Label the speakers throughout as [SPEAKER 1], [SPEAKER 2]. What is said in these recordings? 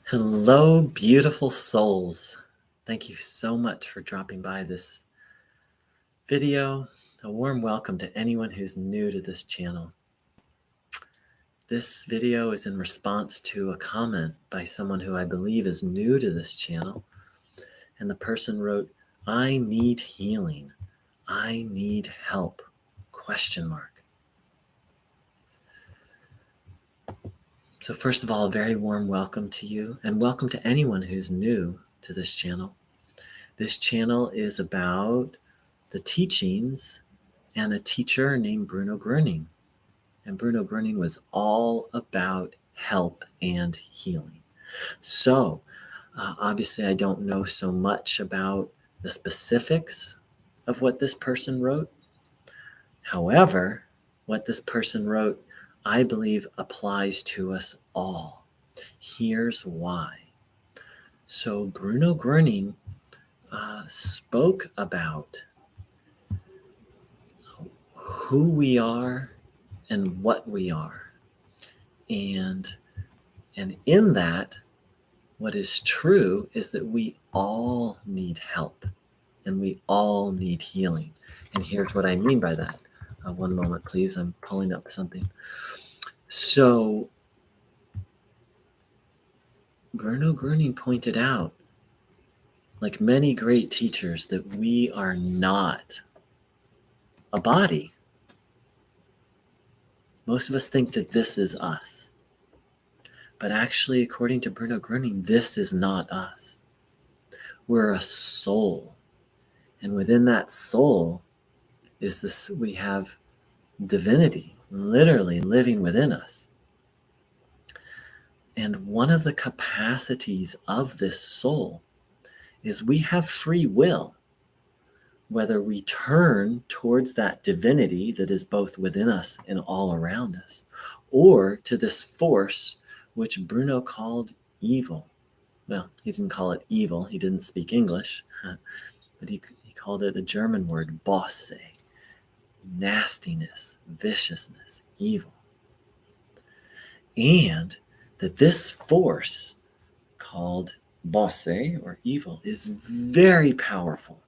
[SPEAKER 1] Hello, beautiful souls. Thank you so much for dropping by this video. A warm welcome to anyone who's new to this channel. This video is in response to a comment by someone who I believe is new to this channel. And the person wrote, "I need healing. I need help." ? So first of all, a very warm welcome to you, and welcome to anyone who's new to this channel. This channel is about the teachings and a teacher named Bruno Groening. And Bruno Groening was all about help and healing. So obviously I don't know so much about the specifics of what this person wrote. However, what this person wrote, I believe, applies to us all. Here's why. So Bruno Groening spoke about who we are and what we are. And in that, what is true is that we all need help and we all need healing. And here's what I mean by that. One moment, please. I'm pulling up something. So Bruno Groening pointed out, like many great teachers, that we are not a body. Most of us think that this is us. But actually, according to Bruno Groening, this is not us. We're a soul. And within that soul is this, we have divinity literally living within us. And one of the capacities of this soul is we have free will, whether we turn towards that divinity that is both within us and all around us, or to this force which Bruno called evil. Well, he didn't call it evil. He didn't speak English, but he called it a German word, Bosse, nastiness, viciousness, evil. And that this force called Bosse, or evil, is very powerful.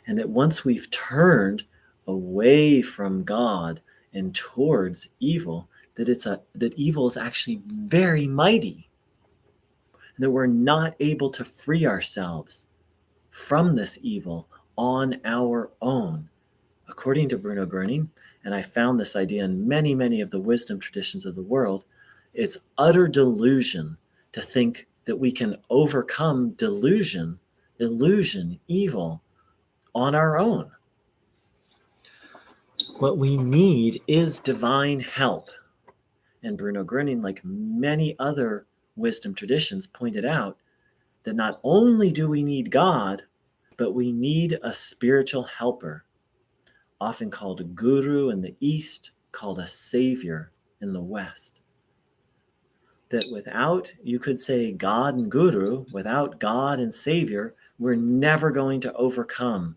[SPEAKER 1] And that once we've turned away from God and towards evil, that evil is actually very mighty. And that we're not able to free ourselves from this evil on our own. According to Bruno Groening, and I found this idea in many, many of the wisdom traditions of the world, it's utter delusion to think that we can overcome illusion, evil, on our own. What we need is divine help. And Bruno Groening, like many other wisdom traditions, pointed out that not only do we need God, but we need a spiritual helper, often called a guru in the East, called a savior in the West. That without, you could say, God and guru, without God and savior, we're never going to overcome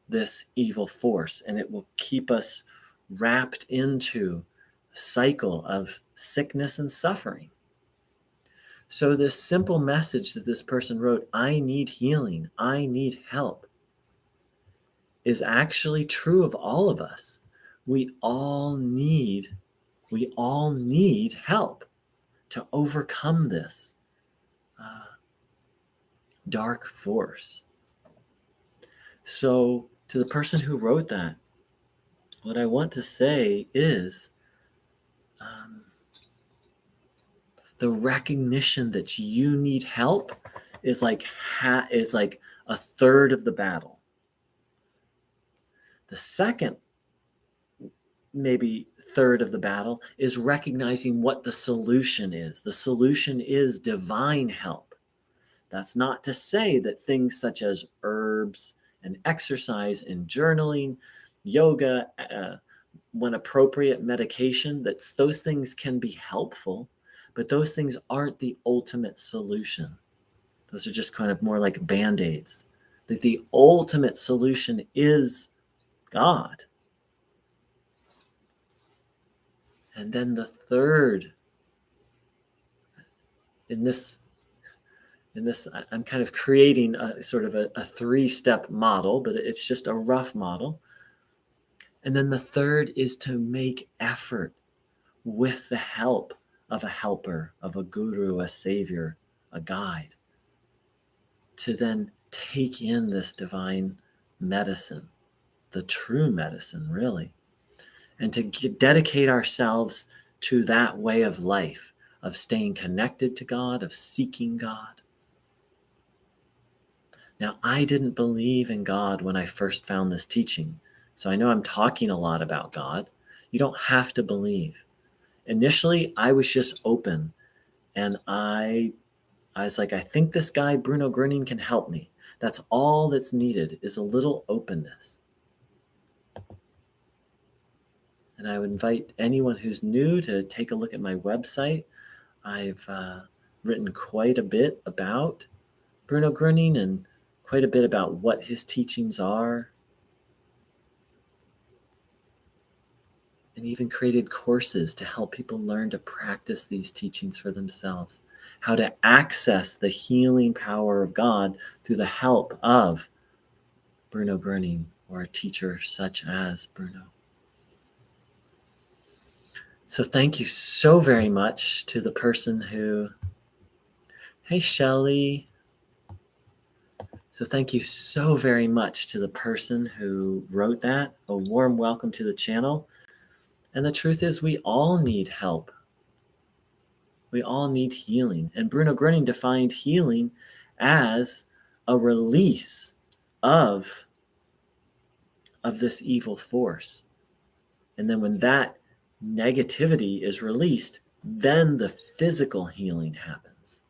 [SPEAKER 1] this evil force, and it will keep us wrapped into a cycle of sickness and suffering. So this simple message that this person wrote, "I need healing, I need help," is actually true of all of us. We all need help to overcome this dark force. So to the person who wrote that, what I want to say is the recognition that you need help is like a third of the battle. The second, maybe third of the battle, is recognizing what the solution is. The solution is divine help. That's not to say that things such as herbs and exercise and journaling, yoga, when appropriate, medication, those things can be helpful, but those things aren't the ultimate solution. Those are just kind of more like Band-Aids. That the ultimate solution is God. And then the third, in this in this, I'm kind of creating a sort of a three-step model, but it's just a rough model. And then the third is to make effort with the help of a helper, of a guru, a savior, a guide, to then take in this divine medicine, the true medicine, really, and to dedicate ourselves to that way of life, of staying connected to God, of seeking God. Now, I didn't believe in God when I first found this teaching, so I know I'm talking a lot about God. You don't have to believe. Initially, I was just open, and I was like, I think this guy, Bruno Groening, can help me. That's all that's needed, is a little openness. And I would invite anyone who's new to take a look at my website. I've written quite a bit about Bruno Groening and quite a bit about what his teachings are, and even created courses to help people learn to practice these teachings for themselves, how to access the healing power of God through the help of Bruno Groening or a teacher such as Bruno. So thank you so very much to the person who, hey Shelley. So thank you so very much to the person who wrote that. A warm welcome to the channel. And the truth is, we all need help. We all need healing. And Bruno Groening defined healing as a release of this evil force. And then when that negativity is released, then the physical healing happens.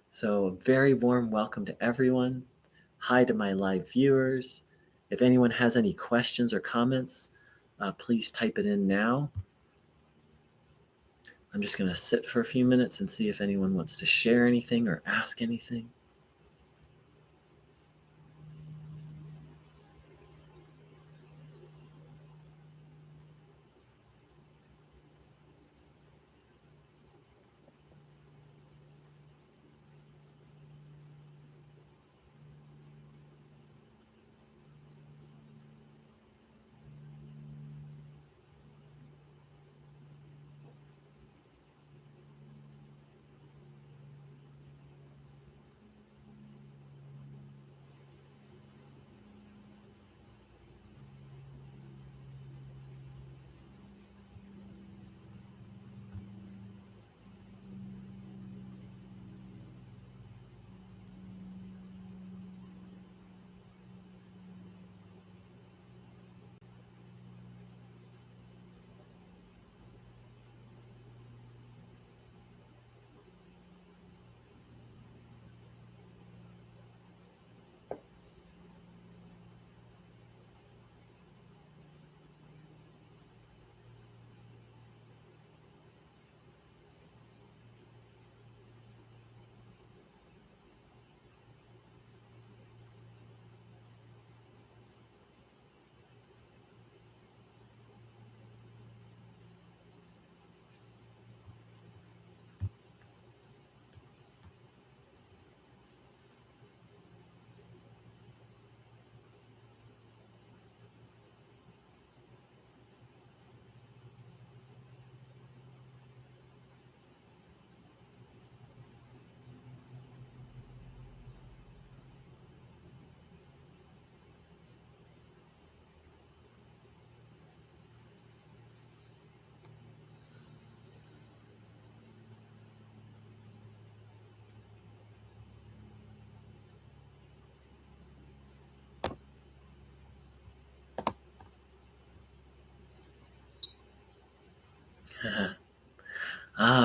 [SPEAKER 1] So a very warm welcome to everyone. Hi to my live viewers. If anyone has any questions or comments, please type it in now. I'm just going to sit for a few minutes and see if anyone wants to share anything or ask anything.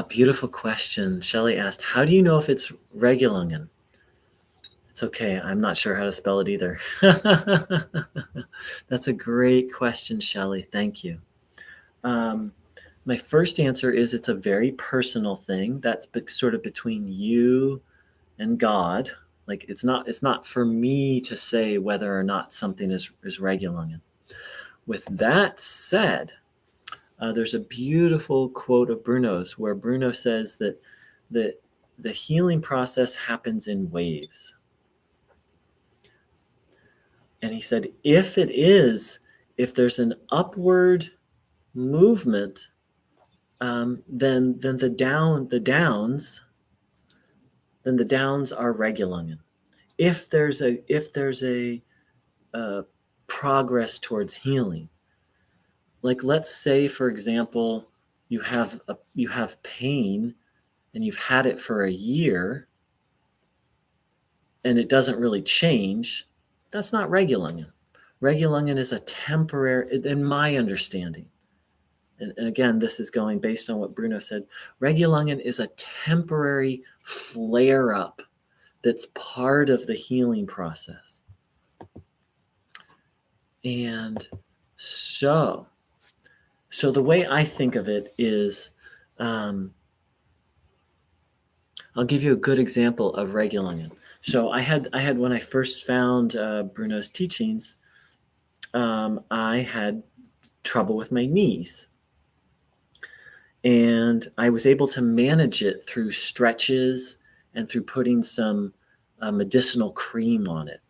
[SPEAKER 1] Beautiful question. Shelley asked, how do you know if it's regulungen? It's okay. I'm not sure how to spell it either. That's a great question, Shelley. Thank you. My first answer is it's a very personal thing. That's sort of between you and God. Like it's not for me to say whether or not something is regulungen. With that said, there's a beautiful quote of Bruno's where Bruno says that the healing process happens in waves. And he said, if there's an upward movement, then the downs are regulungen. If there's a progress towards healing, like let's say, for example, you have pain and you've had it for a year and it doesn't really change, that's not regulungen. Regulungen is a temporary, in my understanding, and again, this is going based on what Bruno said, regulungen is a temporary flare-up that's part of the healing process. And so the way I think of it is, I'll give you a good example of regulungen. So I had when I first found Bruno's teachings, I had trouble with my knees. And I was able to manage it through stretches and through putting some medicinal cream on it.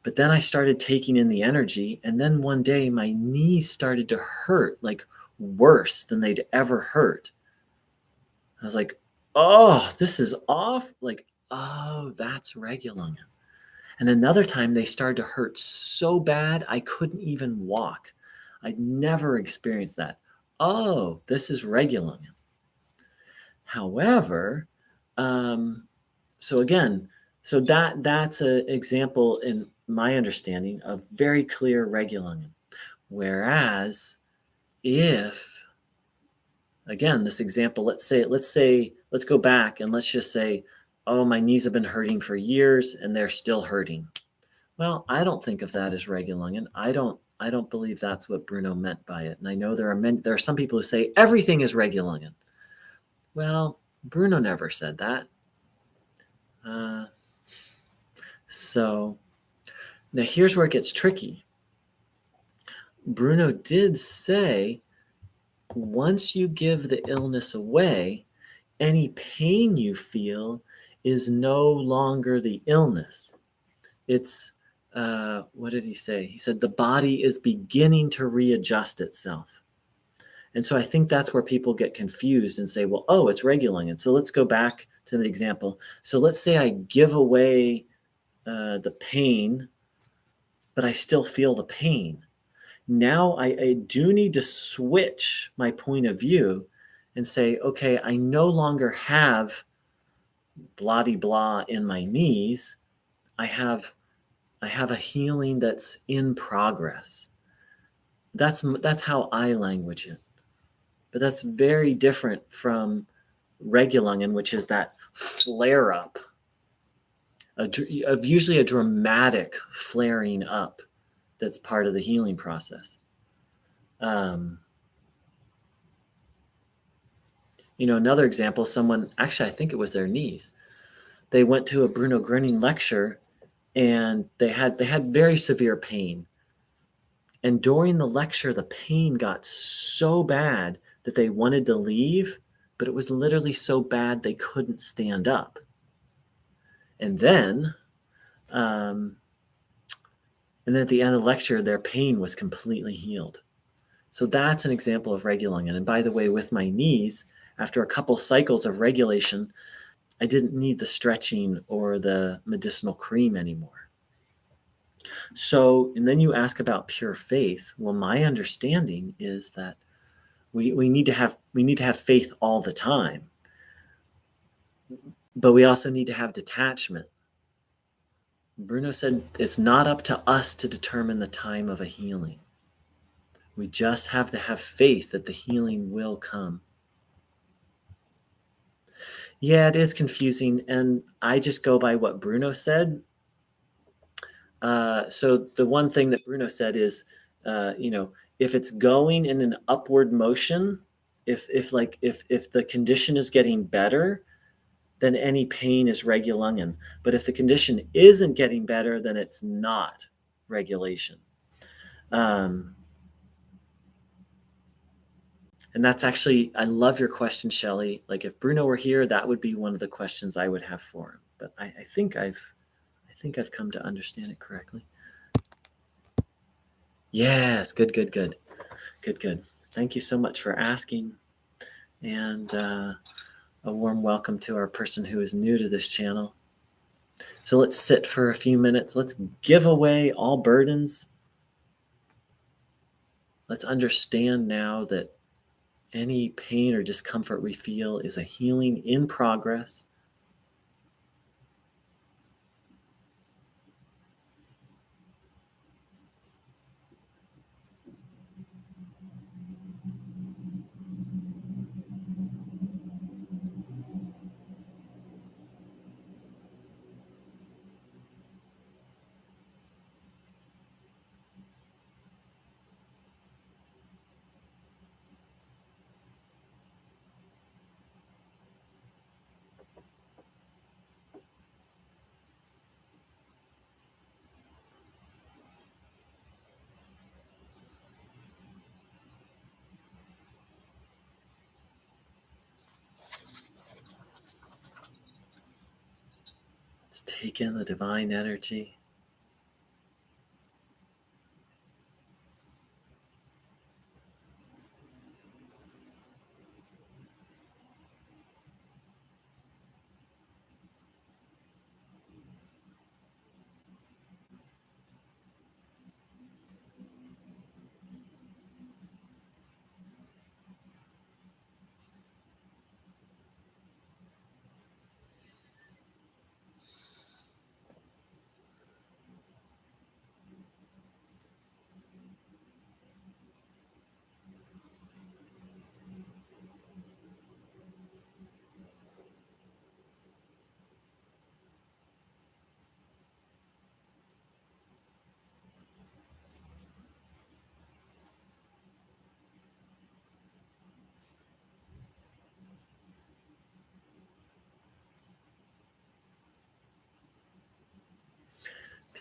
[SPEAKER 1] But then I started taking in the energy, and then one day my knees started to hurt, like worse than they'd ever hurt. I was like, oh, this is off. Like, oh, that's regulungen. And another time they started to hurt so bad I couldn't even walk. I'd never experienced that. Oh, this is regulungen. However, so that's an example in my understanding of very clear regulungen. Whereas if, again, this example, let's go back and let's just say, oh, my knees have been hurting for years and they're still hurting. Well, I don't think of that as regulungen. I don't believe that's what Bruno meant by it. And I know there are some people who say everything is regulungen. Well, Bruno never said that. So now here's where it gets tricky. Bruno did say, once you give the illness away, any pain you feel is no longer the illness. It's, what did he say? He said the body is beginning to readjust itself. And so I think that's where people get confused and say, well, oh, it's regulungen. So let's go back to the example. So let's say I give away the pain, but I still feel the pain. Now I do need to switch my point of view and say, okay, I no longer have blah de blah in my knees. I have a healing that's in progress. That's how I language it. But that's very different from regulungen, which is that flare up, of usually a dramatic flaring up that's part of the healing process. Another example, someone, actually, I think it was their knees. They went to a Bruno Groening lecture and they had very severe pain. And during the lecture, the pain got so bad that they wanted to leave, but it was literally so bad they couldn't stand up. And then at the end of the lecture, their pain was completely healed. So that's an example of regulungen. And by the way, with my knees, after a couple cycles of regulation, I didn't need the stretching or the medicinal cream anymore. So, and then you ask about pure faith. Well, my understanding is that we need to have faith all the time, but we also need to have detachment. Bruno said it's not up to us to determine the time of a healing. We just have to have faith that the healing will come. Yeah, it is confusing, and I just go by what Bruno said. So the one thing that Bruno said is, if it's going in an upward motion, if the condition is getting better, then any pain is regulungen. But if the condition isn't getting better, then it's not regulation. And that's actually, I love your question, Shelley. Like if Bruno were here, that would be one of the questions I would have for him. But I think I've come to understand it correctly. Yes, good, good, good, good, good. Thank you so much for asking, and a warm welcome to our person who is new to this channel. So let's sit for a few minutes. Let's give away all burdens. Let's understand now that any pain or discomfort we feel is a healing in progress. Let's take in the divine energy.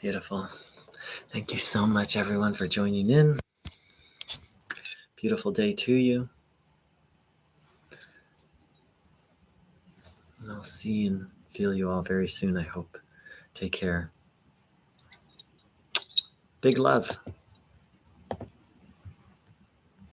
[SPEAKER 1] Beautiful. Thank you so much, everyone, for joining in. Beautiful day to you. And I'll see and feel you all very soon, I hope. Take care. Big love.